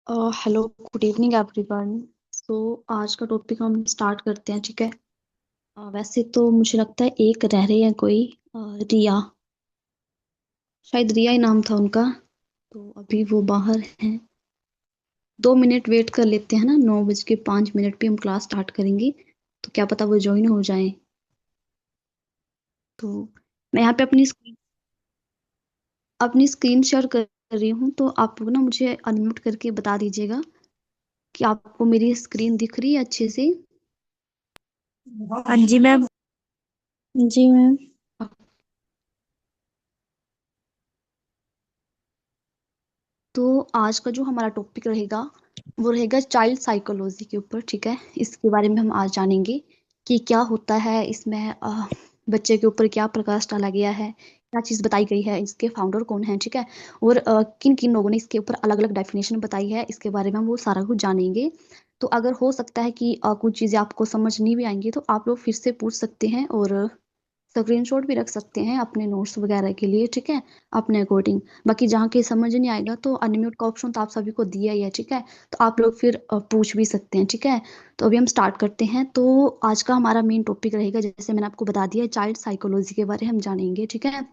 Hello, good evening everyone. So आज का topic हम स्टार्ट करते हैं, ठीक है। वैसे तो मुझे लगता है एक रह रही है कोई, रिया। शायद रिया ही नाम था उनका। तो अभी वो बाहर हैं। 2 मिनट वेट कर लेते हैं ना, 9:05 पे हम क्लास स्टार्ट करेंगे। तो क्या पता वो ज्वाइन हो जाए। तो मैं यहाँ पे अपनी स्क्रीन शेयर कर रही हूँ, तो आप लोग ना मुझे अनम्यूट करके बता दीजिएगा कि आपको मेरी स्क्रीन दिख रही है अच्छे से। हाँ जी मैम। जी मैम। तो आज का जो हमारा टॉपिक रहेगा वो रहेगा चाइल्ड साइकोलॉजी के ऊपर, ठीक है। इसके बारे में हम आज जानेंगे कि क्या होता है इसमें, बच्चे के ऊपर क्या प्रकाश डाला गया है, क्या चीज़ बताई गई है, इसके फाउंडर कौन है, ठीक है। और किन किन लोगों ने इसके ऊपर अलग अलग डेफिनेशन बताई है, इसके बारे में हम वो सारा कुछ जानेंगे। तो अगर हो सकता है कि कुछ चीज़ें आपको समझ नहीं भी आएंगी तो आप लोग फिर से पूछ सकते हैं, और स्क्रीनशॉट भी रख सकते हैं अपने नोट्स वगैरह के लिए, ठीक है, अपने अकॉर्डिंग। बाकी जहाँ के समझ नहीं आएगा तो अनम्यूट का ऑप्शन तो आप सभी को दिया ही है, ठीक है। तो आप लोग फिर पूछ भी सकते हैं, ठीक है। तो अभी हम स्टार्ट करते हैं। तो आज का हमारा मेन टॉपिक रहेगा, जैसे मैंने आपको बता दिया, चाइल्ड साइकोलॉजी के बारे में हम जानेंगे, ठीक है।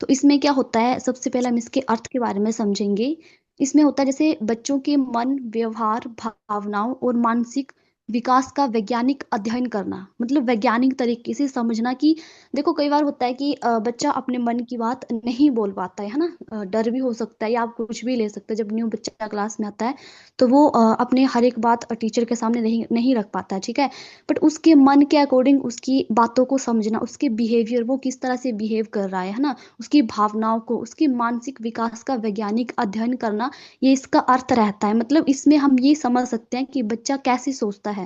तो इसमें क्या होता है, सबसे पहले हम इसके अर्थ के बारे में समझेंगे। इसमें होता है जैसे बच्चों के मन, व्यवहार, भावनाओं और मानसिक विकास का वैज्ञानिक अध्ययन करना, मतलब वैज्ञानिक तरीके से समझना कि देखो कई बार होता है कि बच्चा अपने मन की बात नहीं बोल पाता है ना। डर भी हो सकता है, या आप कुछ भी ले सकते हैं। जब न्यू बच्चा क्लास में आता है तो वो अपने हर एक बात टीचर के सामने नहीं नहीं रख पाता है, ठीक है। बट उसके मन के अकॉर्डिंग उसकी बातों को समझना, उसके बिहेवियर, वो किस तरह से बिहेव कर रहा है ना, उसकी भावनाओं को, उसकी मानसिक विकास का वैज्ञानिक अध्ययन करना, ये इसका अर्थ रहता है। मतलब इसमें हम ये समझ सकते हैं कि बच्चा कैसे सोचता है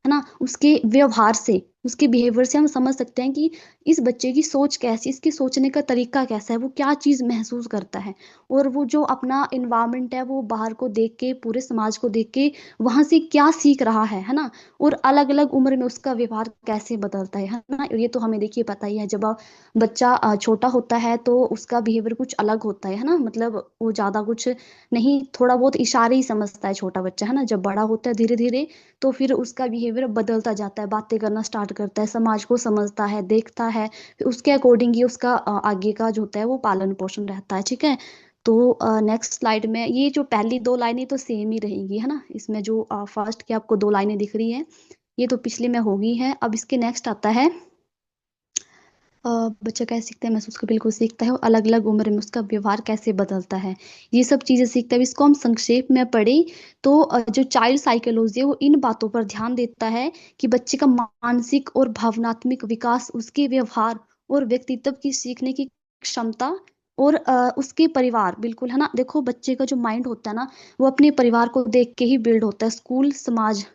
ना। उसके व्यवहार से, उसके बिहेवियर से हम समझ सकते हैं कि इस बच्चे की सोच कैसी, इसके सोचने का तरीका कैसा है, वो क्या चीज महसूस करता है। और वो जो अपना इन्वायरमेंट है, वो बाहर को देख के, पूरे समाज को देख के वहां से क्या सीख रहा है ना। और अलग अलग उम्र में उसका व्यवहार कैसे बदलता है ना। और ये तो हमें देखिए पता ही है, जब बच्चा छोटा होता है तो उसका बिहेवियर कुछ अलग होता है ना। मतलब वो ज्यादा कुछ नहीं, थोड़ा बहुत इशारे ही समझता है छोटा बच्चा, है ना। जब बड़ा होता है धीरे धीरे तो फिर उसका बिहेवियर बदलता जाता है, बातें करना स्टार्ट करता है, समाज को समझता है, देखता है, फिर उसके अकॉर्डिंग ही उसका आगे का जो होता है वो पालन पोषण रहता है, ठीक है। तो नेक्स्ट स्लाइड में ये जो पहली दो लाइनें तो सेम ही रहेंगी, है ना। इसमें जो फर्स्ट की आपको दो लाइनें दिख रही हैं ये तो पिछले में होगी है। अब इसके नेक्स्ट आता है, अ, बच्चा कैसे सीखता है, महसूस कर बिल्कुल सीखता है, और अलग अलग उम्र में उसका व्यवहार कैसे बदलता है, ये सब चीजें सीखता है। इसको हम संक्षेप में पढ़े तो जो चाइल्ड साइकोलॉजी है वो इन बातों पर ध्यान देता है कि बच्चे का मानसिक और भावनात्मक विकास, उसके व्यवहार और व्यक्तित्व की सीखने की क्षमता, और उसके परिवार, बिल्कुल है ना। देखो बच्चे का जो माइंड होता है ना, वो अपने परिवार को देख के ही बिल्ड होता है, स्कूल समाज,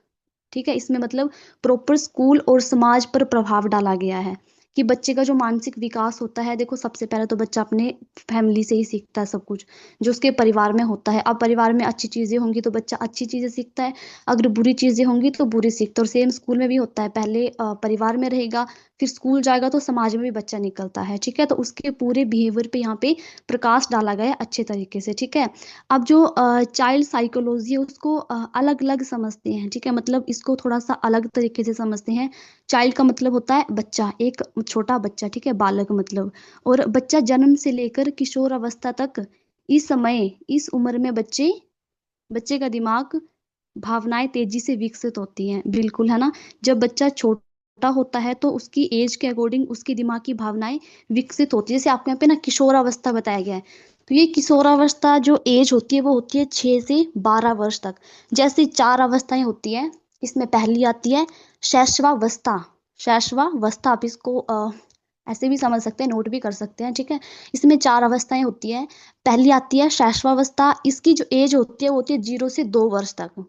ठीक है। इसमें मतलब प्रॉपर स्कूल और समाज पर प्रभाव डाला गया है कि बच्चे का जो मानसिक विकास होता है, देखो सबसे पहले तो बच्चा अपने फैमिली से ही सीखता है सब कुछ, जो उसके परिवार में होता है। अब परिवार में अच्छी चीजें होंगी तो बच्चा अच्छी चीजें सीखता है, अगर बुरी चीजें होंगी तो बुरी सीखता है। और सेम स्कूल में भी होता है, पहले परिवार में रहेगा, फिर स्कूल जाएगा तो समाज में भी बच्चा निकलता है, ठीक है। तो उसके पूरे बिहेवियर पे यहाँ पे प्रकाश डाला गया है अच्छे तरीके से, ठीक है। अब जो चाइल्ड साइकोलॉजी है उसको अलग अलग समझते हैं, ठीक है। मतलब इसको थोड़ा सा अलग तरीके से समझते हैं। चाइल्ड का मतलब होता है बच्चा, एक छोटा बच्चा, ठीक है, बालक मतलब। और बच्चा जन्म से लेकर किशोर अवस्था तक, इस समय, इस उम्र में बच्चे बच्चे का दिमाग, भावनाएं तेजी से विकसित होती हैं, बिल्कुल है ना। जब बच्चा छोटा होता है तो उसकी एज के अकॉर्डिंग उसकी दिमाग की भावनाएं विकसित होती है। जैसे आपके यहाँ पे ना किशोरावस्था बताया गया है, तो ये किशोरावस्था जो एज होती है वो होती है 6 से 12 वर्ष तक। जैसे चार अवस्थाएं होती है, इसमें पहली आती है शैशवावस्था। शैशवावस्था आप इसको ऐसे भी समझ सकते हैं, नोट भी कर सकते हैं, ठीक है। इसमें चार अवस्थाएं होती है। पहली आती है शैशवावस्था, इसकी जो एज होती है वो होती है 0 से 2 वर्ष तक,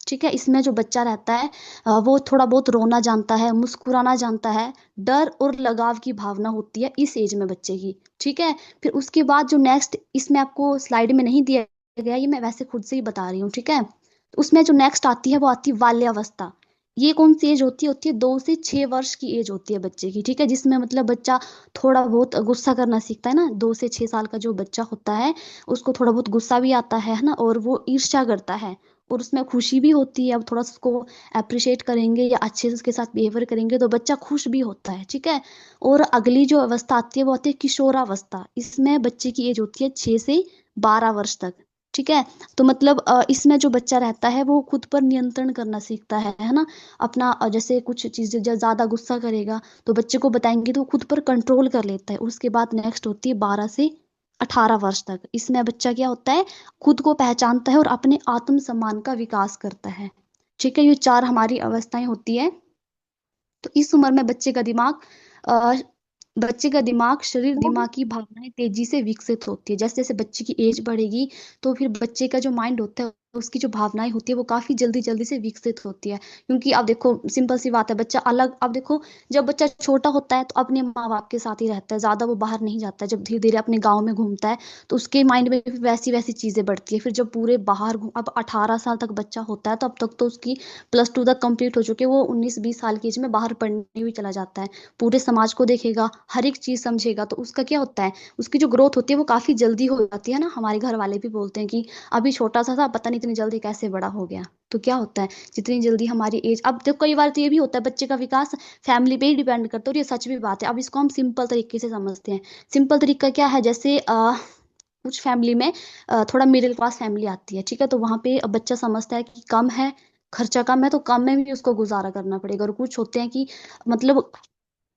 ठीक है। इसमें जो बच्चा रहता है वो थोड़ा बहुत रोना जानता है, मुस्कुराना जानता है, डर और लगाव की भावना होती है इस एज में बच्चे की, ठीक है। फिर उसके बाद जो नेक्स्ट, इसमें आपको स्लाइड में नहीं दिया गया, ये मैं वैसे खुद से ही बता रही हूँ, ठीक है। तो उसमें जो नेक्स्ट आती है वो आती है बाल्यावस्था। ये कौन सी एज होती है 2 से 6 वर्ष की एज होती है बच्चे की, ठीक है, जिसमें मतलब बच्चा थोड़ा बहुत गुस्सा करना सीखता है ना। 2 से 6 साल का जो बच्चा होता है उसको थोड़ा बहुत गुस्सा भी आता है ना, और वो ईर्ष्या करता है, और उसमें खुशी भी होती है। अब थोड़ा सा उसको अप्रिशिएट करेंगे या अच्छे से उसके साथ बिहेवियर करेंगे तो बच्चा खुश भी होता है, ठीक है। और अगली जो अवस्था आती है वो आती है किशोरावस्था। इसमें बच्चे की एज होती है 6 से 12 वर्ष तक, ठीक है। तो मतलब इसमें जो बच्चा रहता है वो खुद पर नियंत्रण करना सीखता है ना। अपना जैसे कुछ चीजें जब ज्यादा गुस्सा करेगा तो बच्चे को बताएंगे तो वो खुद पर कंट्रोल कर लेता है। उसके बाद नेक्स्ट होती है 12 से 18 वर्ष तक। इसमें बच्चा क्या होता है, खुद को पहचानता है और अपने आत्मसम्मान का विकास करता है, ठीक है। ये चार हमारी अवस्थाएं होती है। तो इस उम्र में अ, बच्चे का दिमाग, शरीर, दिमाग की भावनाएं तेजी से विकसित होती है। जैसे जैसे बच्चे की एज बढ़ेगी तो फिर बच्चे का जो माइंड होता है, उसकी जो भावनाएं होती है वो काफी जल्दी जल्दी से विकसित होती है। क्योंकि अब देखो सिंपल सी बात है, बच्चा अलग, अब देखो जब बच्चा छोटा होता है तो अपने माँ बाप के साथ ही रहता है, ज्यादा वो बाहर नहीं जाता है। जब धीरे धीरे अपने गाँव में घूमता है तो उसके माइंड में भी वैसी वैसी चीजें बढ़ती है। फिर जब पूरे बाहर अब 18 साल तक बच्चा होता है तो अब तक तो उसकी +2 तक कंप्लीट हो चुके, वो 19-20 साल की एज में बाहर पढ़ने भी चला जाता है। पूरे समाज को देखेगा, हर एक चीज समझेगा, तो उसका क्या होता है, उसकी जो ग्रोथ होती है वो काफी जल्दी हो जाती है ना। हमारे घर वाले भी बोलते हैं कि अभी छोटा सा था, पता नहीं इतनी जल्दी कैसे बड़ा हो गया। तो क्या होता है, जितनी जल्दी हमारी एज, अब तो कई बार तो ये भी होता है बच्चे का विकास फैमिली पे ही डिपेंड करता है, और ये सच भी बात है। अब इसको हम सिंपल तरीके से समझते हैं। सिंपल तरीका क्या है, जैसे कुछ फैमिली में थोड़ा मिडिल क्लास फैमिली आती है, ठीक है, तो वहां पे बच्चा समझता है कि कम है, खर्चा कम है, तो कम में भी उसको गुजारा करना पड़ेगा। और कुछ होते हैं कि मतलब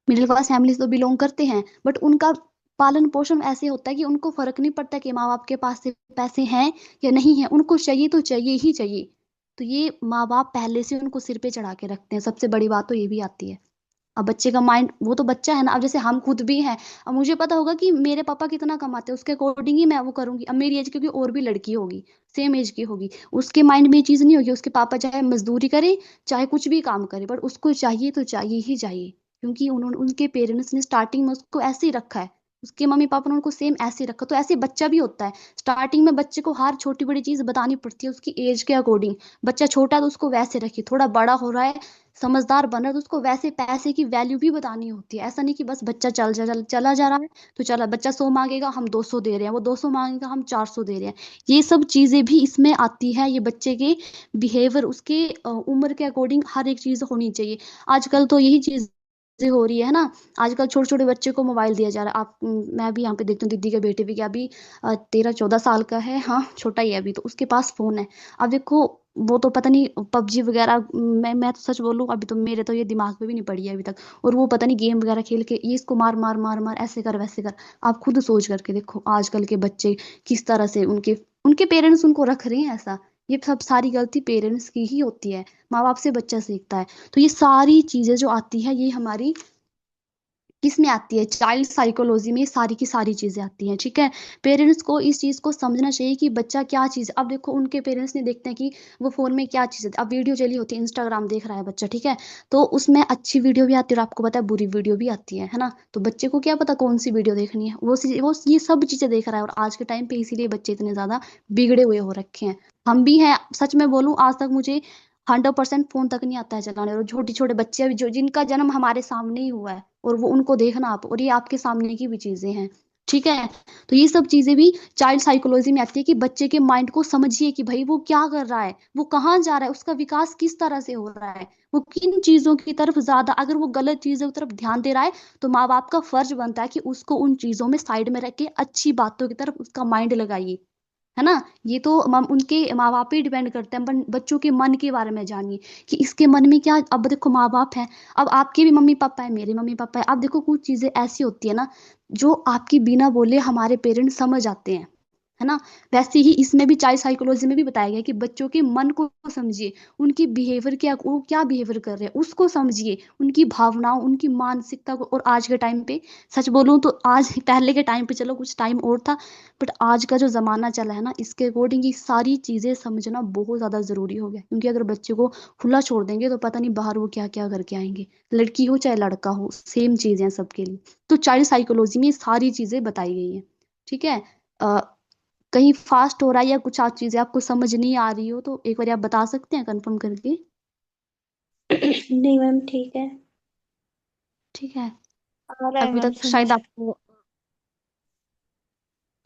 मिडिल क्लास फैमिली से तो बिलोंग करते हैं, बट उनका पालन पोषण ऐसे होता है कि उनको फर्क नहीं पड़ता कि माँ बाप के पास से पैसे हैं या नहीं है, उनको चाहिए तो चाहिए ही चाहिए। तो ये माँ बाप पहले से उनको सिर पे चढ़ा के रखते हैं। सबसे बड़ी बात तो ये भी आती है। अब बच्चे का माइंड, वो तो बच्चा है ना, अब जैसे हम खुद भी हैं, अब मुझे पता होगा कि मेरे पापा कितना कमाते हैं, उसके अकॉर्डिंग ही मैं वो करूंगी। अब मेरी एज क्योंकि और भी लड़की होगी, सेम एज की होगी, उसके माइंड में ये चीज नहीं होगी। उसके पापा चाहे मजदूरी करे, चाहे कुछ भी काम करे, पर उसको चाहिए तो चाहिए ही चाहिए। क्योंकि उन्होंने, उनके पेरेंट्स ने स्टार्टिंग में उसको ऐसे ही रखा है, उसके मम्मी पापा ने उनको सेम ऐसे ही रखा। तो ऐसे बच्चा भी होता है। स्टार्टिंग में बच्चे को हर छोटी बड़ी चीज बतानी पड़ती है उसकी एज के अकॉर्डिंग। बच्चा छोटा है तो उसको वैसे रखिए, थोड़ा बड़ा हो रहा है, समझदार बन रहा है, तो उसको वैसे पैसे की वैल्यू भी बतानी होती है। ऐसा नहीं कि बस बच्चा चला जा रहा है तो चला, बच्चा 100 मांगेगा हम 200 दे रहे हैं, वो 200 मांगेगा हम 400 दे रहे हैं। ये सब चीजें भी इसमें आती है। ये बच्चे के बिहेवियर, उसके उम्र के अकॉर्डिंग हर एक चीज होनी चाहिए। आजकल तो यही चीज हो रही है ना। आजकल छोटे छोटे बच्चे को मोबाइल दिया जा रहा है। आप मैं भी यहाँ पे देखती हूँ, दीदी के बेटे भी, क्या अभी 13-14 साल का है, हाँ छोटा ही है अभी, तो उसके पास फोन है। अब देखो, वो तो पता नहीं पबजी वगैरह, मैं तो सच बोलूं, अभी तो मेरे तो ये दिमाग में भी नहीं पड़ी है अभी तक। और वो पता नहीं गेम वगैरह खेल के ये इसको मार मार मार मार, ऐसे कर वैसे कर। आप खुद सोच करके देखो आजकल के बच्चे किस तरह से, उनके उनके पेरेंट्स उनको रख रहे हैं ऐसा। ये सब सारी गलती पेरेंट्स की ही होती है। माँ बाप से बच्चा सीखता है। तो ये सारी चीजें जो आती है ये हमारी किसमें आती है, चाइल्ड साइकोलॉजी में ये सारी की सारी चीजें आती हैं, ठीक है। पेरेंट्स को इस चीज को समझना चाहिए कि बच्चा क्या चीज, अब देखो उनके पेरेंट्स ने देखते हैं कि वो फोन में क्या चीज है। अब वीडियो चली होती है, इंस्टाग्राम देख रहा है बच्चा, ठीक है, तो उसमें अच्छी वीडियो भी आती है और आपको पता है बुरी वीडियो भी आती है ना। तो बच्चे को क्या पता कौन सी वीडियो देखनी है, वो ये सब चीजें देख रहा है। और आज के टाइम पे इसीलिए बच्चे इतने ज्यादा बिगड़े हुए हो रखे हैं। हम भी हैं, सच में बोलूं, आज तक मुझे 100% फोन तक नहीं आता है चलाने। और छोटे छोटे बच्चे अभी जो, जिनका जन्म हमारे सामने ही हुआ है, और वो उनको देखना आप, और ये आपके सामने की भी चीजें हैं, ठीक है। तो ये सब चीजें भी चाइल्ड साइकोलॉजी में आती है कि बच्चे के माइंड को समझिए कि भाई वो क्या कर रहा है, वो कहाँ जा रहा है, उसका विकास किस तरह से हो रहा है, वो किन चीजों की तरफ ज्यादा, अगर वो गलत चीजों की तरफ ध्यान दे रहा है तो माँ बाप का फर्ज बनता है कि उसको उन चीजों में साइड में रख के अच्छी बातों की तरफ उसका माइंड लगाइए, है ना। ये तो उनके माँ बाप ही डिपेंड करते हैं। बच्चों के मन के बारे में जानिए कि इसके मन में क्या। अब देखो माँ बाप है, अब आपके भी मम्मी पापा है, मेरे मम्मी पापा है। अब देखो कुछ चीजें ऐसी होती है ना जो आपकी बिना बोले हमारे पेरेंट्स समझ आते हैं, है ना। वैसे ही इसमें भी चाइल्ड साइकोलॉजी में भी बताया गया है कि बच्चों के मन को समझिए, उनकी बिहेवियर क्या, वो क्या बिहेवियर कर रहे हैं उसको समझिए, उनकी भावनाओं, उनकी मानसिकता को। और आज के टाइम पे सच बोलूं तो, आज पहले के टाइम पे चलो कुछ टाइम और था, बट आज का जो जमाना चला है ना, इसके अकॉर्डिंग ये सारी चीजें समझना बहुत ज्यादा जरूरी हो गया। क्योंकि अगर बच्चे को खुला छोड़ देंगे तो पता नहीं बाहर वो क्या क्या करके आएंगे। लड़की हो चाहे लड़का हो, सेम चीज है सबके लिए। तो चाइल्ड साइकोलॉजी में ये सारी चीजें बताई गई हैं, ठीक है। अ, कहीं फास्ट हो रहा है या कुछ चीजें आपको समझ नहीं आ रही हो तो एक बार आप बता सकते हैं कंफर्म करके। नहीं मैम, ठीक है। ठीक है। आ रहा है अभी मैम तक समझ। शायद आपको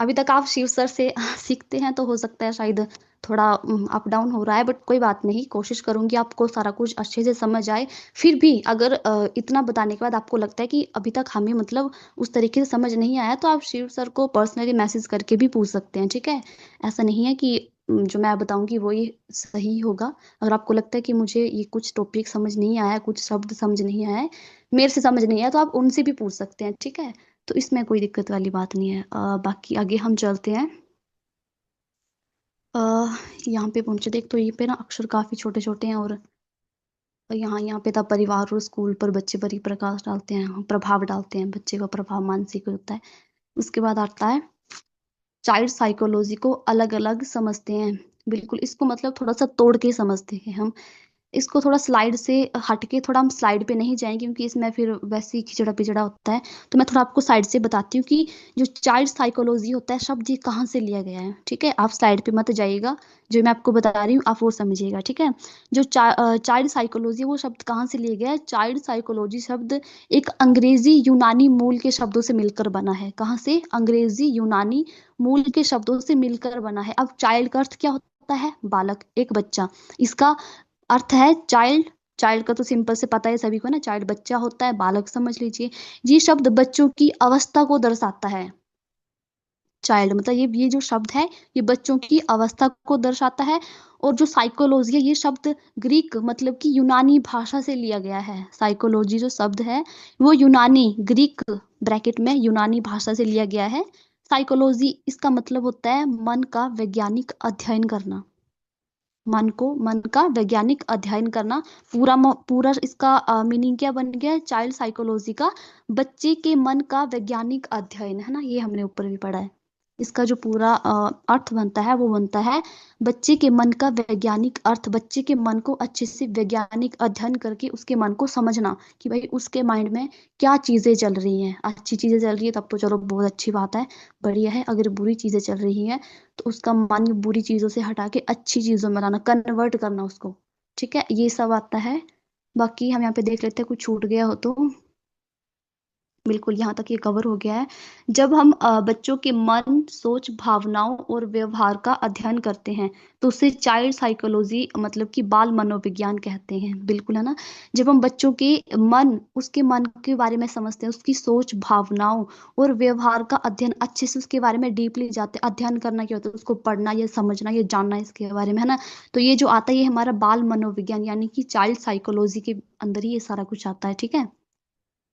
अभी तक आप शिव सर से सीखते हैं तो हो सकता है शायद थोड़ा अप डाउन हो रहा है, बट कोई बात नहीं, कोशिश करूंगी आपको सारा कुछ अच्छे से समझ आए। फिर भी अगर इतना बताने के बाद आपको लगता है कि अभी तक हमें मतलब उस तरीके से समझ नहीं आया, तो आप शिव सर को पर्सनली मैसेज करके भी पूछ सकते हैं, ठीक है। ऐसा नहीं है कि जो मैं बताऊंगी वो ही सही होगा। अगर आपको लगता है कि मुझे ये कुछ टॉपिक समझ नहीं आया, कुछ शब्द समझ नहीं आया है, मेरे से समझ नहीं आया, तो आप उनसे भी पूछ सकते हैं, ठीक है। तो इसमें कोई दिक्कत वाली बात नहीं है। बाकी आगे हम चलते हैं। अ, यहाँ पे पहुंचे, देख तो ये पे ना अक्षर काफी छोटे छोटे हैं, और यहाँ पे था परिवार और स्कूल पर बच्चे पर ही प्रकाश डालते हैं, प्रभाव डालते हैं, बच्चे का प्रभाव मानसिक होता है। उसके बाद आता है चाइल्ड साइकोलॉजी को अलग अलग समझते हैं। बिल्कुल, इसको मतलब थोड़ा सा तोड़ के समझते हैं हम। इसको थोड़ा स्लाइड से हटके, थोड़ा हम स्लाइड पे नहीं जाएंगे क्योंकि इसमें फिर वैसे ही खिचड़ा पिचड़ा होता है। तो मैं थोड़ा आपको साइड से बताती हूँ कि जो चाइल्ड साइकोलॉजी होता है शब्द, ये कहाँ से लिया गया है, ठीक है। आप स्लाइड पे मत जाइएगा, जो मैं आपको बता रही हूँ आप वो समझिएगा, ठीक है। जो चाइल्ड साइकोलॉजी, वो शब्द कहाँ से लिया गया है? चाइल्ड साइकोलॉजी शब्द एक अंग्रेजी यूनानी मूल के शब्दों से मिलकर बना है। कहाँ से? अंग्रेजी यूनानी मूल के शब्दों से मिलकर बना है। अब चाइल्ड का अर्थ क्या होता है? बालक, एक बच्चा। इसका अर्थ है चाइल्ड। चाइल्ड का तो सिंपल से पता है सभी को ना, चाइल्ड बच्चा होता है, बालक समझ लीजिए। ये शब्द बच्चों की अवस्था को दर्शाता है। चाइल्ड मतलब ये जो शब्द है, ये बच्चों की अवस्था को दर्शाता है। और जो साइकोलॉजी है, ये शब्द ग्रीक मतलब कि यूनानी भाषा से लिया गया है। साइकोलॉजी जो शब्द है वो यूनानी, ग्रीक ब्रैकेट में यूनानी भाषा से लिया गया है। साइकोलॉजी इसका मतलब होता है मन का वैज्ञानिक अध्ययन करना। मन का वैज्ञानिक अध्ययन करना। पूरा इसका मीनिंग क्या बन गया? चाइल्ड साइकोलॉजी का बच्चे के मन का वैज्ञानिक अध्ययन, है ना, ये हमने ऊपर भी पढ़ा है। इसका जो पूरा अर्थ बनता है वो बनता है बच्चे के मन का वैज्ञानिक अर्थ, बच्चे के मन को अच्छे से वैज्ञानिक अध्ययन करके उसके मन को समझना कि भाई उसके माइंड में क्या चीजें चल रही हैं। अच्छी चीजें चल रही है तब तो चलो बहुत अच्छी बात है, बढ़िया है। अगर बुरी चीजें चल रही हैं तो उसका मन बुरी चीजों से हटा के अच्छी चीजों में लाना, कन्वर्ट करना उसको, ठीक है। ये सब आता है। बाकी हम यहाँ पे देख लेते हैं कुछ छूट गया हो तो। बिल्कुल, यहाँ तक ये कवर हो गया है। जब हम बच्चों के मन, सोच, भावनाओं और व्यवहार का अध्ययन करते हैं तो उसे चाइल्ड साइकोलॉजी मतलब कि बाल मनोविज्ञान कहते हैं। बिल्कुल, है ना। जब हम बच्चों के मन, उसके मन के बारे में समझते हैं, उसकी सोच, भावनाओं और व्यवहार का अध्ययन अच्छे से, उसके बारे में डीपली जाते हैं। अध्ययन करना क्या होता है? उसको पढ़ना या समझना या जानना इसके बारे में, है ना। तो ये जो आता है ये हमारा बाल मनोविज्ञान यानी कि चाइल्ड साइकोलॉजी के अंदर ही ये सारा कुछ आता है, ठीक है।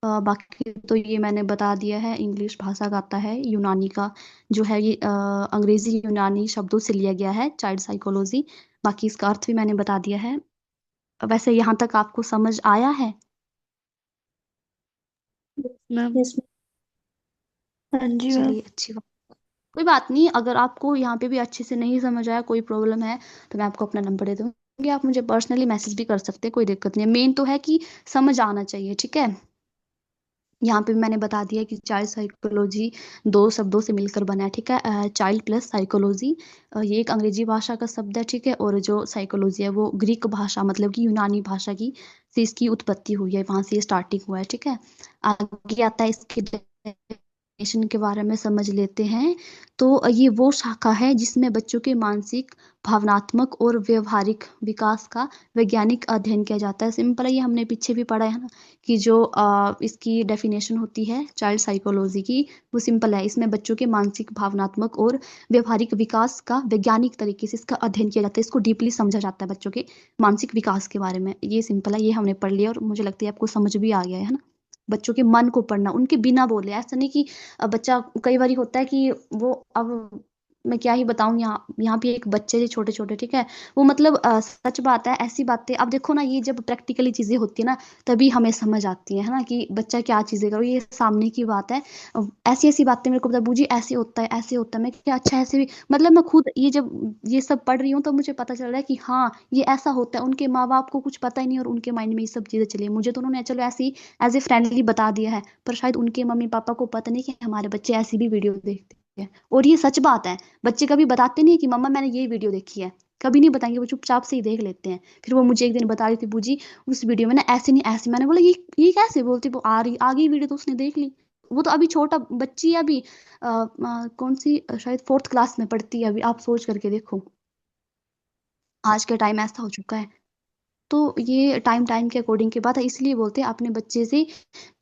बाकी तो ये मैंने बता दिया है। इंग्लिश भाषा का आता है, यूनानी का जो है ये अंग्रेजी यूनानी शब्दों से लिया गया है चाइल्ड साइकोलॉजी। बाकी इसका अर्थ भी मैंने बता दिया है। वैसे यहाँ तक आपको समझ आया है? Ma'am, yes ma'am. हाँ जी मैम। चलिए, अच्छी बात। कोई बात नहीं, अगर आपको यहाँ पे भी अच्छे से नहीं समझ आया, कोई प्रॉब्लम है, तो मैं आपको अपना नंबर दे दूंगी, आप मुझे पर्सनली मैसेज भी कर सकते हैं, कोई दिक्कत नहीं है। मेन तो है कि समझ आना चाहिए, ठीक है। यहाँ पे भी मैंने बता दिया कि चाइल्ड साइकोलॉजी दो शब्दों से मिलकर बना है, ठीक है। चाइल्ड प्लस साइकोलॉजी, ये एक अंग्रेजी भाषा का शब्द है, ठीक है। और जो साइकोलॉजी है वो ग्रीक भाषा मतलब कि यूनानी भाषा की से इसकी उत्पत्ति हुई है, वहां से ये स्टार्टिंग हुआ है, ठीक है। आगे आता है इसके डेफिनेशन के बारे में समझ लेते हैं। तो ये वो शाखा है जिसमें बच्चों के मानसिक, भावनात्मक और व्यवहारिक विकास का वैज्ञानिक अध्ययन किया जाता है। सिंपल है, ये हमने पीछे भी पढ़ा है ना कि जो इसकी डेफिनेशन होती है चाइल्ड साइकोलॉजी की, वो सिंपल है। इसमें बच्चों के मानसिक, भावनात्मक और व्यवहारिक विकास का वैज्ञानिक तरीके से इसका अध्ययन किया जाता है। इसको डीपली समझा जाता है बच्चों के मानसिक विकास के बारे में। ये सिंपल है, ये हमने पढ़ लिया और मुझे लगता है आपको समझ भी आ गया है ना। बच्चों के मन को पढ़ना, उनके बिना बोले, ऐसा नहीं कि बच्चा, कई बार होता है कि वो, अब मैं क्या ही बताऊं, यहाँ यहाँ भी एक बच्चे जो छोटे छोटे, ठीक है, वो मतलब सच बात है, ऐसी बातें अब देखो ना, ये जब प्रैक्टिकली चीजें होती है ना तभी हमें समझ आती है ना कि बच्चा क्या चीजें करो, ये सामने की बात है। ऐसी ऐसी बातें मेरे को बता, बूजी ऐसे होता है, ऐसे होता है, मैं क्या, अच्छा ऐसे भी, मतलब मैं खुद ये जब ये सब पढ़ रही हूँ तो मुझे पता चल रहा है कि हाँ ये ऐसा होता है। उनके माँ बाप को कुछ पता ही नहीं और उनके माइंड में ये सब चीजें चली, मुझे तो उन्होंने चलो ऐसे ही एज ए फ्रेंडली बता दिया है, पर शायद उनके मम्मी पापा को पता नहीं कि हमारे बच्चे ऐसी भी वीडियो देखते हैं। और ये सच बात है, बच्चे कभी बताते नहीं कि मम्मा मैंने ये वीडियो देखी है। कभी नहीं बताएंगे, वो चुपचाप से ही देख लेते हैं। फिर वो मुझे एक दिन बता रही थी, बूजी उस वीडियो में ना ऐसे नहीं ऐसे। मैंने बोला ये कैसे बोलती, वो आ रही आ गई वीडियो तो उसने देख ली। वो तो अभी छोटा बच्ची है, अभी कौन सी शायद फोर्थ क्लास में पढ़ती है अभी, आप सोच करके देखो। आज के टाइम ऐसा हो चुका है। तो ये टाइम टाइम के अकॉर्डिंग की बात है, इसलिए बोलते हैं अपने बच्चे से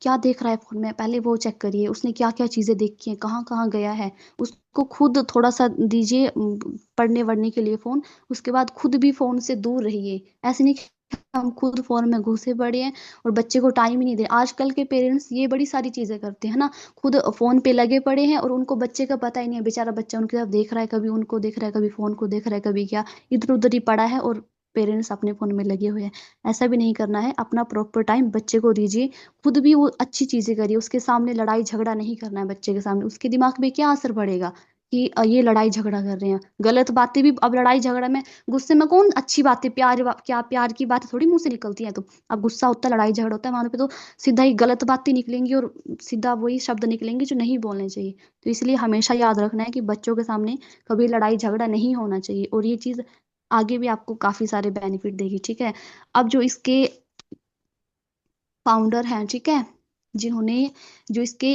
क्या देख रहा है फोन में, पहले वो चेक करिए उसने क्या क्या चीजें देखी हैं, कहाँ कहाँ गया है। उसको खुद थोड़ा सा दीजिए पढ़ने वढ़ने के लिए फोन। उसके बाद खुद भी फोन से दूर रहिए। ऐसे नहीं कि हम खुद फोन में घुसे पड़े हैं और बच्चे को टाइम ही नहीं दे। आजकल के पेरेंट्स ये बड़ी सारी चीजें करते हैं ना, खुद फोन पे लगे पड़े हैं और उनको बच्चे का पता ही नहीं है। बेचारा बच्चा उनकी तरफ देख रहा है, कभी उनको देख रहा है, कभी फोन को देख रहा है, कभी क्या, इधर उधर ही पड़ा है, और पेरेंट्स अपने फोन में लगे हुए हैं। ऐसा भी नहीं करना है, अपना प्रॉपर टाइम बच्चे को दीजिए। खुद भी वो अच्छी चीजें करिए, उसके सामने लड़ाई झगड़ा नहीं करना है बच्चे के सामने। उसके दिमाग में क्या असर पड़ेगा कि ये लड़ाई झगड़ा कर रहे हैं, गलत बातें भी। अब लड़ाई झगड़ा में गुस्से में कौन अच्छी बातें, क्या प्यार की बातें थोड़ी मुंह से निकलती है। तो अब गुस्सा होता है, लड़ाई झगड़ा होता है, वहां पे तो सीधा ही गलत बातें निकलेंगी और सीधा वही शब्द निकलेंगे जो नहीं बोलने चाहिए। तो इसलिए हमेशा याद रखना है कि बच्चों के सामने कभी लड़ाई झगड़ा नहीं होना चाहिए, और ये चीज आगे भी आपको काफी सारे बेनिफिट देगी, ठीक है। अब जो इसके फाउंडर हैं, ठीक है, जिन्होंने, जो इसके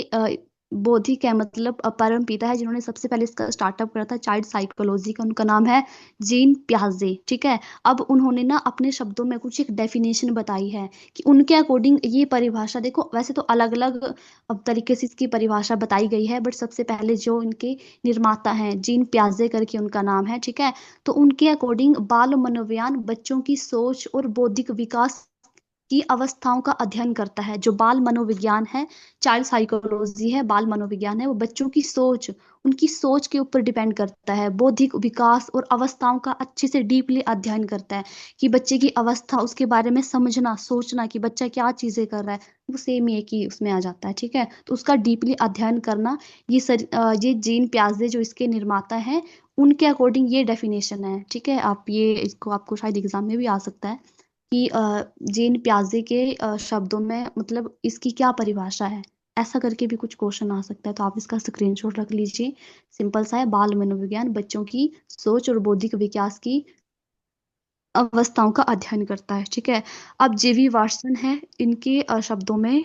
बौद्धिक है, मतलब परम पिता है, जिन्होंने सबसे पहले इसका स्टार्टअप करा था चाइल्ड साइकोलॉजी का, उनका नाम है जीन प्याजे, ठीक है। अब उन्होंने ना अपने शब्दों में कुछ एक डेफिनेशन बताई है कि उनके अकॉर्डिंग ये परिभाषा, देखो वैसे तो अलग अलग अब तरीके से इसकी परिभाषा बताई गई है, बट सबसे पहले जो इनके निर्माता हैं जीन प्याजे करके उनका नाम है, ठीक है। तो उनके अकॉर्डिंग बाल मनोविज्ञान बच्चों की सोच और बौद्धिक विकास की अवस्थाओं का अध्ययन करता है। जो बाल मनोविज्ञान है, चाइल्ड साइकोलॉजी है, बाल मनोविज्ञान है, वो बच्चों की सोच, उनकी सोच के ऊपर डिपेंड करता है। बौद्धिक विकास और अवस्थाओं का अच्छे से डीपली अध्ययन करता है कि बच्चे की अवस्था, उसके बारे में समझना सोचना कि बच्चा क्या चीजें कर रहा है, वो सेम ही एक ही उसमें आ जाता है, ठीक है। तो उसका डीपली अध्ययन करना, ये जीन प्याजे जो इसके निर्माता हैं, उनके अकॉर्डिंग ये डेफिनेशन है, ठीक है। आप ये इसको, आपको शायद एग्जाम में भी आ सकता है कि जीन प्याजे के शब्दों में मतलब इसकी क्या परिभाषा है, ऐसा करके भी कुछ क्वेश्चन आ सकता है। तो आप इसका स्क्रीनशॉट रख लीजिए। सिंपल सा है, बाल मनोविज्ञान बच्चों की सोच और बौद्धिक विकास की अवस्थाओं का अध्ययन करता है, ठीक है। अब जेवी वाटसन है, इनके शब्दों में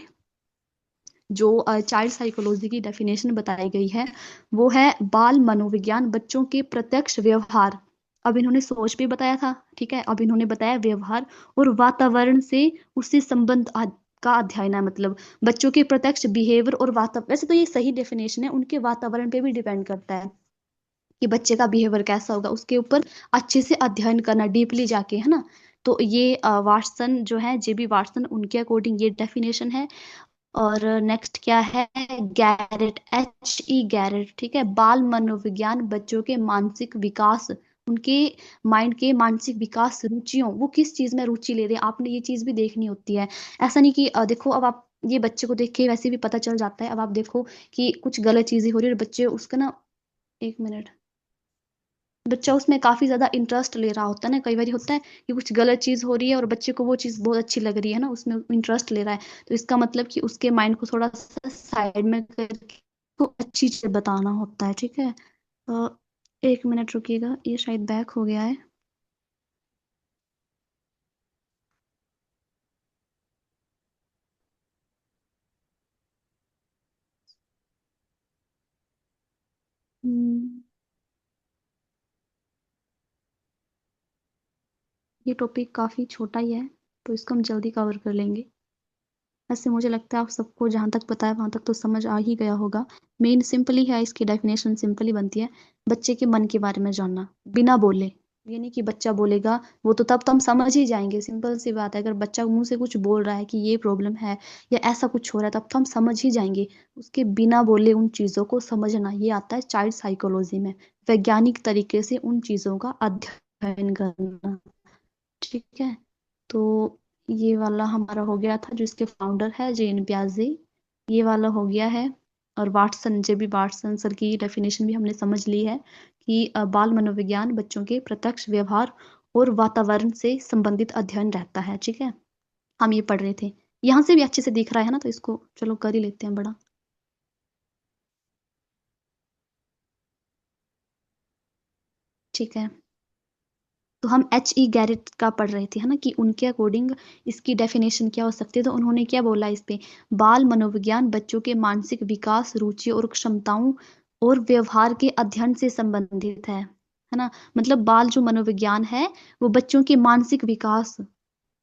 जो चाइल्ड साइकोलॉजी की डेफिनेशन बताई गई है, वो है बाल मनोविज्ञान बच्चों के प्रत्यक्ष व्यवहार। अब इन्होंने सोच भी बताया था, ठीक है, अब इन्होंने बताया व्यवहार और वातावरण से उससे संबंध का अध्ययन है। मतलब बच्चों के प्रत्यक्ष बिहेवियर और वातावरण, वैसे तो ये सही डेफिनेशन है, उनके वातावरण पे भी डिपेंड करता है कि बच्चे का बिहेवियर कैसा होगा, उसके ऊपर अच्छे से अध्ययन करना डीपली जाके, है ना। तो ये वाटसन जो है, जेबी वाटसन, उनके अकॉर्डिंग ये डेफिनेशन है। और नेक्स्ट क्या है, गैरेट, H.E. गैरेट, ठीक है, बाल मनोविज्ञान बच्चों के मानसिक विकास, उनके माइंड के मानसिक विकास, रुचियों, वो किस चीज में रुचि ले रहे हैं, आपने ये चीज भी देखनी होती है। ऐसा नहीं कि देखो अब आप ये बच्चे को देख के वैसे भी पता चल जाता है। अब आप देखो कि कुछ गलत चीजें हो रही है और बच्चे उसका ना, एक मिनट, बच्चा उसमें काफी ज्यादा इंटरेस्ट ले रहा होता है ना, कई बार होता है कि कुछ गलत चीज हो रही है और बच्चे को वो चीज बहुत अच्छी लग रही है ना, उसमें इंटरेस्ट ले रहा है। तो इसका मतलब कि उसके माइंड को थोड़ा सा साइड में करके को अच्छी चीज बताना होता है, ठीक है। अ, एक मिनट रुकिएगा, ये शायद बैक हो गया है। हम्म, ये टॉपिक काफी छोटा ही है, तो इसको हम जल्दी कवर कर लेंगे। ऐसे मुझे लगता है आप सबको जहां तक पता है वहां तक तो समझ आ ही गया होगा। मेन सिंपल ही है, इसकी डेफिनेशन सिंपल ही बनती है, बच्चे के मन के बारे में जानना बिना बोले। ये नहीं कि बच्चा बोलेगा वो तो हम समझ ही जाएंगे, सिंपल सी बात है। अगर बच्चा मुंह से कुछ बोल रहा है कि ये प्रॉब्लम है या ऐसा कुछ हो रहा है, तब तो हम समझ ही जाएंगे। उसके बिना बोले उन चीजों को समझना, ये आता है चाइल्ड साइकोलॉजी में, वैज्ञानिक तरीके से उन चीजों का अध्ययन करना, ठीक है। तो ये वाला हमारा हो गया था, जो इसके फाउंडर है जेन ब्याजे, ये वाला हो गया है। और Watson, J B Watson sir की डेफिनेशन भी हमने समझ ली है कि बाल मनोविज्ञान बच्चों के प्रत्यक्ष व्यवहार और वातावरण से संबंधित अध्ययन रहता है, ठीक है। हम ये पढ़ रहे थे, यहाँ से भी अच्छे से दिख रहा है ना, तो इसको चलो कर ही लेते हैं बड़ा, ठीक है। तो हम H. E. गैरेट का पढ़ रहे थे, है ना, कि उनके अकॉर्डिंग इसकी डेफिनेशन क्या हो सकती है। तो उन्होंने क्या बोला इस पे, बाल मनोविज्ञान बच्चों के मानसिक विकास, रुचि और क्षमताओं और व्यवहार के अध्ययन से संबंधित है ना। मतलब बाल जो मनोविज्ञान है वो बच्चों के मानसिक विकास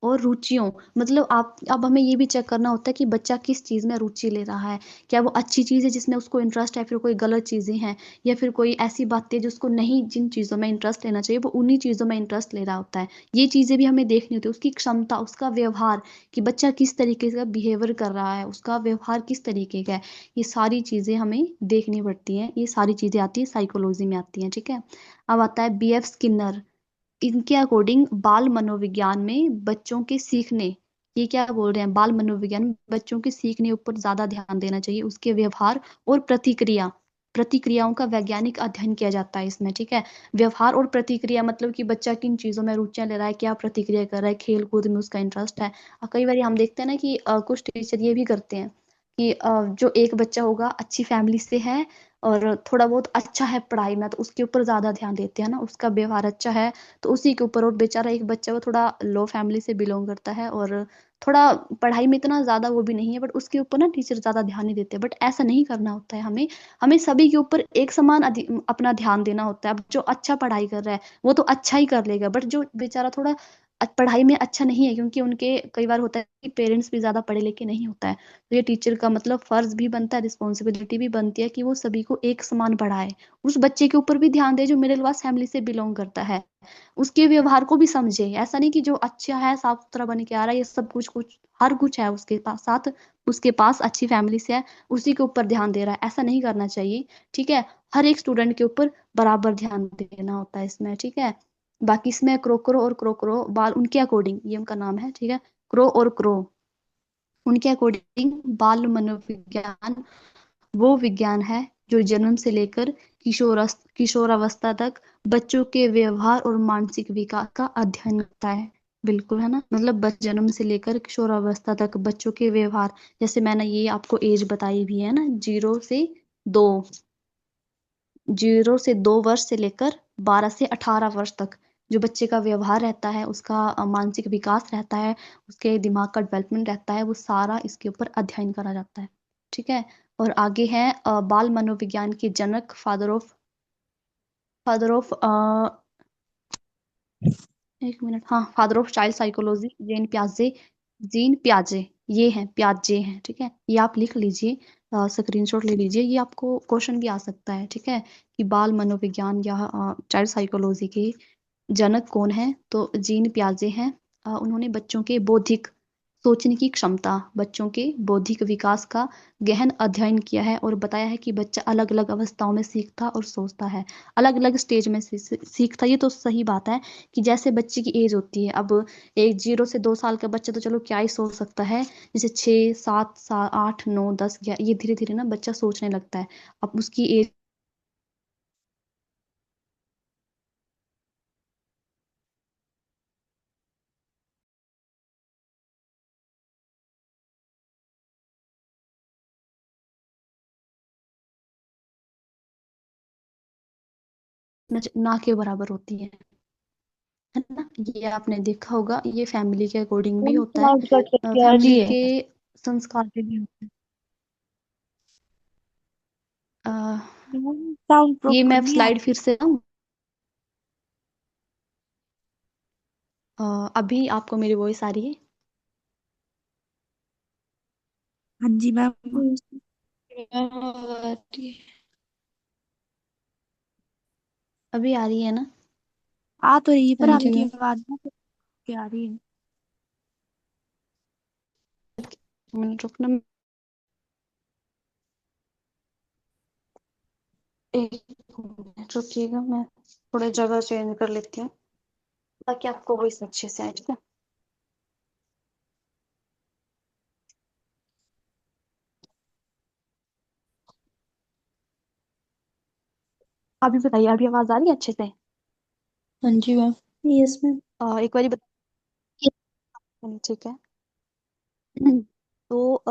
और रुचियों, मतलब आप अब हमें ये भी चेक करना होता है कि बच्चा किस चीज में रुचि ले रहा है। क्या वो अच्छी चीज है जिसमें उसको इंटरेस्ट है, फिर कोई गलत चीजें हैं, या फिर कोई ऐसी बातें जिसको नहीं, जिन चीजों में इंटरेस्ट लेना चाहिए वो उन्हीं चीजों में इंटरेस्ट ले रहा होता है। ये चीजें भी हमें देखनी होती है। उसकी क्षमता, उसका व्यवहार, कि बच्चा किस तरीके का बिहेवियर कर रहा है, उसका व्यवहार किस तरीके का है, ये सारी चीजें हमें देखनी पड़ती हैं। ये सारी चीजें आती है साइकोलॉजी में आती हैं, ठीक है। अब आता है B. F. स्किनर। इनके अकॉर्डिंग बाल मनोविज्ञान में बच्चों के सीखने, ये क्या बोल रहे हैं, बाल मनोविज्ञान में बच्चों के सीखने ऊपर ज्यादा ध्यान देना चाहिए। उसके व्यवहार और प्रतिक्रियाओं का वैज्ञानिक अध्ययन किया जाता है इसमें, ठीक है। व्यवहार और प्रतिक्रिया मतलब कि बच्चा किन चीजों में रुचियां ले रहा है, क्या प्रतिक्रिया कर रहा है, खेल कूद में उसका इंटरेस्ट है। और कई बार हम देखते हैं ना कि कुछ टीचर ये भी करते हैं कि जो एक बच्चा होगा अच्छी फैमिली से है और थोड़ा बहुत अच्छा है पढ़ाई में, तो उसके ऊपर ज्यादा ध्यान देते हैं ना, उसका व्यवहार अच्छा है तो उसी के ऊपर। और बेचारा एक बच्चा वो थोड़ा लो फैमिली से बिलोंग करता है और थोड़ा पढ़ाई में इतना ज्यादा वो भी नहीं है, बट उसके ऊपर ना टीचर ज्यादा ध्यान नहीं देते। बट ऐसा नहीं करना होता है हमें। हमें सभी के ऊपर एक समान अपना ध्यान देना होता है। अब जो अच्छा पढ़ाई कर रहा है वो तो अच्छा ही कर लेगा, बट जो बेचारा थोड़ा पढ़ाई में अच्छा नहीं है, क्योंकि उनके कई बार होता है कि पेरेंट्स भी ज्यादा पढ़े लिखे नहीं होता है, तो ये टीचर का मतलब फर्ज भी बनता है, रिस्पॉन्सिबिलिटी भी बनती है कि वो सभी को एक समान पढ़ाए। उस बच्चे के ऊपर भी ध्यान दे जो मिडिल क्लास फैमिली से बिलोंग करता है, उसके व्यवहार को भी समझे। ऐसा नहीं कि जो अच्छा है साफ सुथरा बन के आ रहा है, ये सब कुछ कुछ हर कुछ है उसके पास, साथ उसके पास अच्छी फैमिली से है, उसी के ऊपर ध्यान दे रहा है, ऐसा नहीं करना चाहिए, ठीक है। हर एक स्टूडेंट के ऊपर बराबर ध्यान देना होता है इसमें, ठीक है। बाकी इसमें क्रोकरो और क्रोकरो बाल, उनके अकॉर्डिंग, ये उनका नाम है, ठीक है, क्रो और क्रो, उनके अकॉर्डिंग बाल मनोविज्ञान वो विज्ञान है जो जन्म से लेकर किशोरावस्था तक बच्चों के व्यवहार और मानसिक विकास का अध्ययन करता है। बिल्कुल, है ना, मतलब जन्म से लेकर किशोरावस्था तक बच्चों के व्यवहार, जैसे मैंने ये आपको एज बताई भी है ना, 0 से 2, 0 से 2 वर्ष से लेकर 12 से 18 वर्ष तक जो बच्चे का व्यवहार रहता है, उसका मानसिक विकास रहता है, उसके दिमाग का डेवलपमेंट रहता है, वो सारा इसके ऊपर अध्ययन करा जाता है, ठीक है। और आगे है बाल मनोविज्ञान के जनक, फादर ऑफ एक मिनट, हाँ, father of child psychology, Jean प्याजे। ये हैं, प्याजे हैं, ठीक है, ये आप लिख लीजिए, स्क्रीनशॉट ले लीजिए, ये आपको क्वेश्चन भी आ सकता है, ठीक है, कि बाल मनोविज्ञान या चाइल्ड साइकोलॉजी के जनक कौन है। तो जीन प्याजे हैं। उन्होंने बच्चों के बौद्धिक सोचने की क्षमता, बच्चों के बौद्धिक विकास का गहन अध्ययन किया है और बताया है कि बच्चा अलग अलग अवस्थाओं में सीखता और सोचता है, अलग अलग स्टेज में सीखता। ये तो सही बात है कि जैसे बच्चे की एज होती है, अब एक 0 से 2 साल का बच्चा तो चलो क्या ही सोच सकता है, जैसे 6 7 8 9 10 11 ये धीरे धीरे ना बच्चा सोचने लगता है। अब उसकी एज ना के बराबर होती है ना। ये आपने देखा होगा, ये फैमिली के अकॉर्डिंग भी होता है, साउंड कट कट के आ फैमिली रही है। के संस्कार पे भी होता है। अ, साउंड ये प्रॉपर मैं नहीं आ स्लाइड रही। फिर से लाऊं? अभी आपको मेरी वॉइस आ रही है? हाँ जी मैम। अभी आ रही है ना? आ तो रही है पर हाँ जी आपकी मैम। आवाज ना कट के आ रही है। एक मिनट रुकना, एक मिनट रुकिएगा, मैं थोड़ा जगह चेंज कर लेती हूँ ताकि आपको वॉइस अच्छे से आए, ठीक है। अभी बताइए, अभी आवाज आ रही है अच्छे से? हाँ जी मैम। Yes ma'am. एक बार बताइए, ठीक है। तो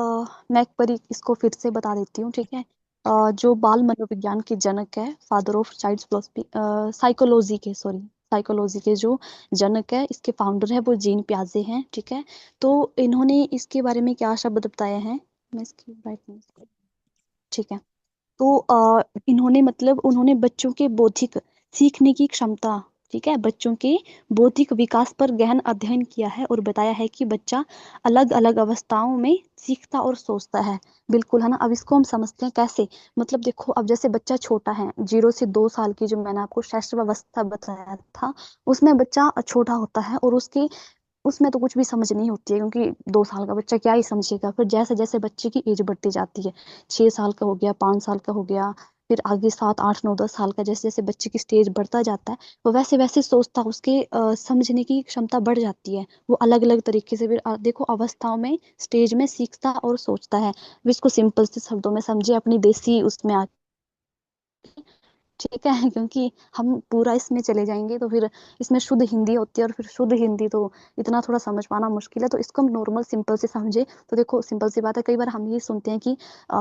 मैं एक बार इसको फिर से बता देती हूँ, ठीक है। जो बाल मनोविज्ञान के जनक है, father of child philosophy, psychology के, सॉरी, साइकोलॉजी के जो जनक है, इसके फाउंडर है वो जीन प्याजे हैं, ठीक है। तो इन्होंने इसके बारे में क्या शब्द बताए हैं, मैं इसकी ब्राइटनेस, ठीक है। तो इन्होंने मतलब उन्होंने बच्चों के बौद्धिक सीखने की क्षमता, ठीक है, बच्चों के बौद्धिक विकास पर गहन अध्ययन किया है और बताया है कि बच्चा अलग अलग अवस्थाओं में सीखता और सोचता है। बिल्कुल, है ना। अब इसको हम समझते हैं कैसे। मतलब देखो, अब जैसे बच्चा छोटा है, 0 से 2 साल की जो मैंने आपको शैशवावस्था बताया था, उसमें बच्चा छोटा होता है और उसमें तो कुछ भी समझ नहीं होती है, क्योंकि 2 साल का बच्चा क्या ही समझेगा। फिर जैसे जैसे बच्चे की एज बढ़ती जाती है, 6 साल का हो गया, 5 साल का हो गया, फिर आगे 7, 8, 9, 10 साल का, जैसे जैसे बच्चे की स्टेज बढ़ता जाता है, वो वैसे वैसे सोचता, उसके समझने की क्षमता बढ़ जाती है। वो अलग अलग तरीके से फिर देखो अवस्थाओं में, स्टेज में सीखता और सोचता है। अब इसको सिंपल से शब्दों में समझे, अपनी देसी उसमें ठीक है। क्योंकि हम पूरा इसमें चले जाएंगे तो फिर इसमें शुद्ध हिंदी होती है, और फिर शुद्ध हिंदी तो इतना थोड़ा समझ पाना मुश्किल है। तो इसको हम नॉर्मल सिंपल से समझे तो देखो, सिंपल सी बात है। कई बार हम ये सुनते हैं कि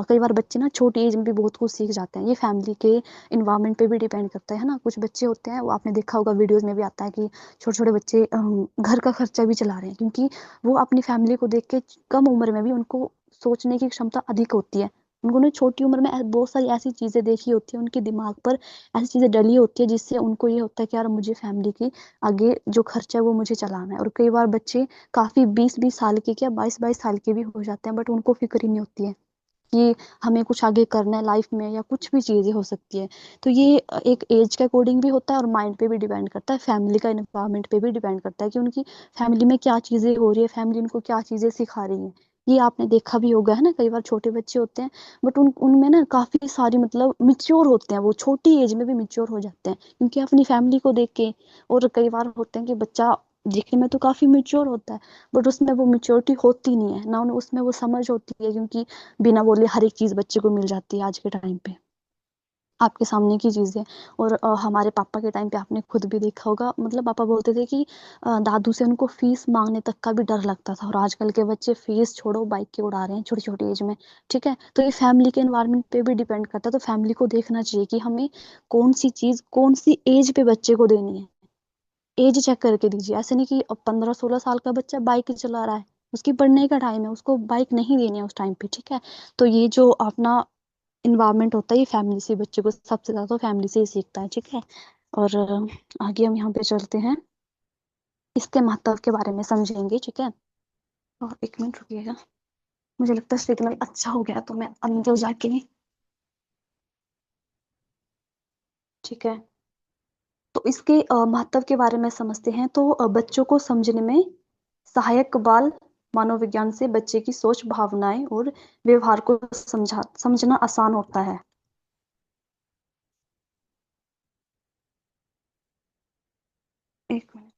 कई बार बच्चे ना छोटी एज में भी बहुत कुछ सीख जाते हैं। ये फैमिली के इन्वायरमेंट पे भी डिपेंड करता है ना। कुछ बच्चे होते हैं, वो आपने देखा होगा वीडियोज में भी आता है कि छोटे छोटे बच्चे घर का खर्चा भी चला रहे हैं, क्योंकि वो अपनी फैमिली को देख के कम उम्र में भी उनको सोचने की क्षमता अधिक होती है। उन्होंने छोटी उम्र में बहुत सारी ऐसी चीजें देखी होती है, उनके दिमाग पर ऐसी चीजें डली होती है, जिससे उनको ये होता है कि यार मुझे फैमिली की आगे जो खर्चा है वो मुझे चलाना है। और कई बार बच्चे काफी 20-20 साल के, क्या 22-22 साल के भी हो जाते हैं, बट उनको फिक्र ही नहीं होती है कि हमें कुछ आगे करना है लाइफ में, या कुछ भी चीजें हो सकती है। तो ये एक एज के अकॉर्डिंग भी होता है, और माइंड पे भी डिपेंड करता है, फैमिली का इन्वायरमेंट पे भी डिपेंड करता है कि उनकी फैमिली में क्या चीजें हो रही है, फैमिली उनको क्या चीजें सिखा रही है। ये आपने देखा भी होगा, है ना। कई बार छोटे बच्चे होते हैं, बट उनमें ना काफी सारी मतलब मिच्योर होते हैं, वो छोटी एज में भी मिच्योर हो जाते हैं, क्योंकि अपनी फैमिली को देख के। और कई बार होते हैं कि बच्चा दिखने में तो काफी मिच्योर होता है, बट उसमें वो मेच्योरिटी होती नहीं है ना, उसमें वो समझ होती है, क्योंकि बिना बोले हर एक चीज बच्चे को मिल जाती है आज के टाइम पे, आपके सामने की चीजें। और हमारे पापा के टाइम पे आपने खुद भी देखा होगा, मतलब पापा बोलते थे कि दादू से उनको फीस मांगने तक का भी डर लगता था। और आजकल के बच्चे फीस छोड़ो, बाइक के उड़ा रहे हैं छोटी छोटी एज में, ठीक है। तो ये फैमिली के एनवायरनमेंट पे भी डिपेंड करता है। तो फैमिली को देखना चाहिए कि हमें कौन सी चीज कौन सी एज पे बच्चे को देनी है। एज चेक करके दीजिए, ऐसे नहीं कि अब 15-16 साल का बच्चा बाइक चला रहा है, उसकी पढ़ने का टाइम है, उसको बाइक नहीं देनी है उस टाइम पे, ठीक है। तो ये जो अपना इन्वायरमेंट होता है, ये फैमिली से बच्चे को सबसे ज्यादा तो फैमिली से ही सीखता है, ठीक है। और आगे हम यहाँ पे चलते हैं, इसके महत्व के बारे में समझेंगे, ठीक है। और 1 मिनट रुकिएगा, मुझे लगता है सिग्नल अच्छा हो गया तो मैं अंदर जाके, ठीक है। तो इसके महत्व के बारे में समझते हैं। तो बच्चों को समझने में सहायक बाल मनोविज्ञान से बच्चे की सोच, भावनाएं और व्यवहार को समझना आसान होता है। 1 मिनट।